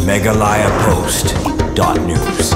Megalayapost.news.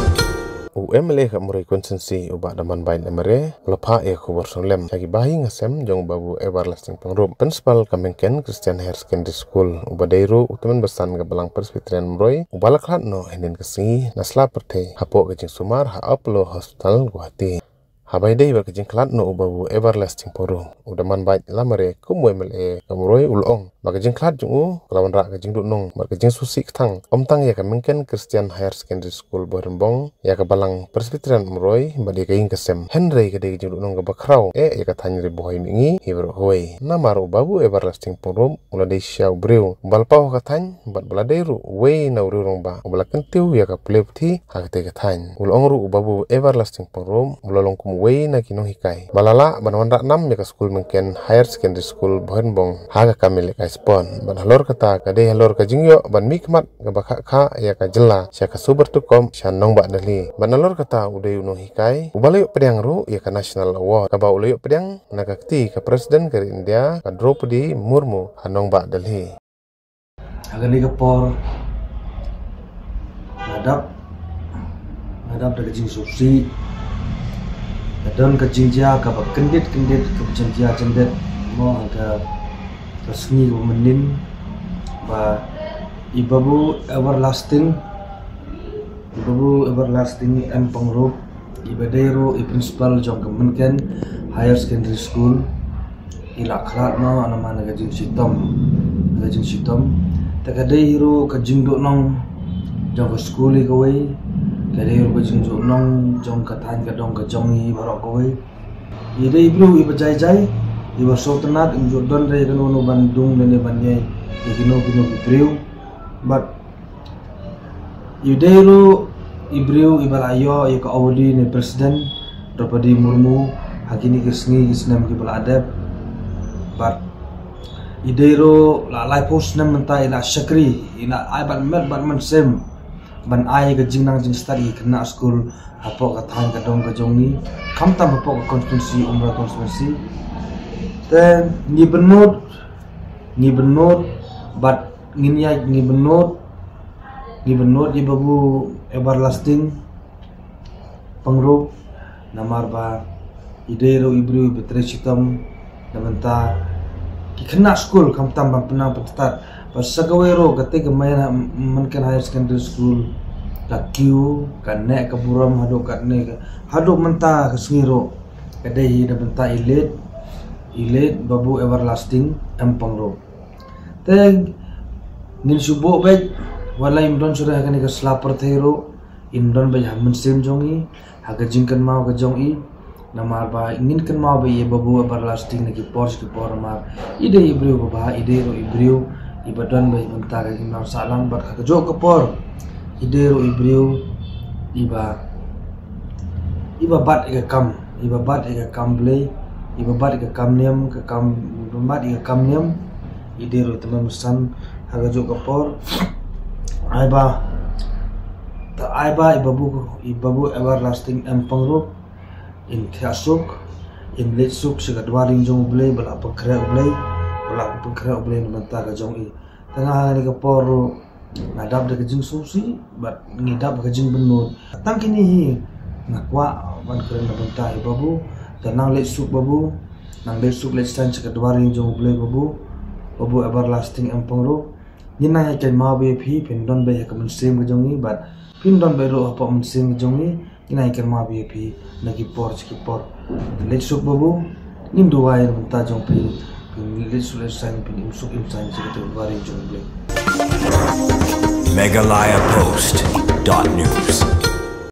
UMLA ka murai konsensi ubah daman bain emere lepa e kubur songlem lagi bahi ngasem jong babu everlasting pengrup principal Kamengken Christian Higher Secondary School ubah dairu utemen besan ke belang persbitrian muroi ubah laklat no henin kesingi nasla pertei hapok kejing sumar ha aplo hospital Guwahati. Habai dei berkejing kelat no ubabu everlasting poru udaman baik lamare kum UMLA kamuroi ulong berkejing kelat jung kelawan rak kejing duk berkejing susi ketang omtang ya Kamengken Christian Higher Secondary School Borembong ya ke balang persbitrian muroi badi kaing kesem Henry kede kejing duk ke bakrau ya katanya ribu hoi mingi hibro hoi namar ubabu everlasting poru uladai syau breu balpau katany bat baladeru we na urung ba ubala kentiu ya ka plepti hakte katany ulong ru ubabu everlasting poru ulalong kum we na kino hikai balala banwan rak nam ya ka school Mengken Higher Secondary School Borembong haga kamile ka spon ban halor kata kade halor ka jingyo ban mikmat ka bakha kha ya ka jela sya ka super tukom sya nong ba dali ban halor kata udai uno hikai ubalayo pedang ru ya ka national award ka ba ulayo pedang na ka kti ka presiden ka India ka Draupadi Murmu hanong ba dali agani ka por ngadap da jing susi dan kejinja ka kendit ke kejinja jendet mo aga resmi menin ba ibabu everlasting em pengrup ibadero principal jong Kamengken Higher Secondary School ila khalat no anama kejing sitom takadai ro kejing duk nong jong ke school i kawai kade ro kejing duk nong jong kathan ka dong ka jongi barok kawai ide ibru ibajai iba sultanat in Jordan re no Bandung ne banyai igino ibreu but idero ibreu ibalayo ya ka awli ne presiden Draupadi Murmu hakini kesni isnam ki baladab but idero la lai post nam mentai la syakri ina ai ban met ban mensem ban ai ke jingnang jing study kena school hapo ka than ka dong ka jongi kamtam hapo ka konstitusi umrah konstitusi then ni benot but ni benot ibabu everlasting pengrup namar ba idero ibru betre sitam namenta kena school kamtam ban penang petat pasagawero kate kemaya Kamengken Higher Secondary School lakiu kanek kaburam hadok katne hadok menta kesngiro kadai da benta elite babu everlasting em pengrup te nin subo baik wala imdon sudah kani ke slapper thero imdon baik mensim jongi haga jingkan mau ke jongi namar ba ingin kan mau be babu everlasting ki por ma ide ibreu ba ide ro ibreu ibadan baik benta ka imam salam bat ka jo ke por ide ro ibreu iba bat ke kam ble iba bat ke kam niam ide ro teman mesan haga jo ke por aiba ibabu everlasting em pengrup in thiasuk in letsuk sega dwaring jong ble bala pekra ble menta ka jong i tengah ni ka por ngadap de kejing susi bat ngidap kejing benut tang kini hi nakwa ban keren menta ibabu tenang letsuk babu nang letsuk letsan sega dwaring jong ble babu everlasting em pengrup nyina ya kai ma be phi pindon be ka mensim ka jong i bat pindon be ro apa mensim ka jong i ina ikan ma bp nagi por letsuk babu nim dua yang menta jong pi letsuk sign pin imsuk imsan cikete bari jong ble Megalayapost.news.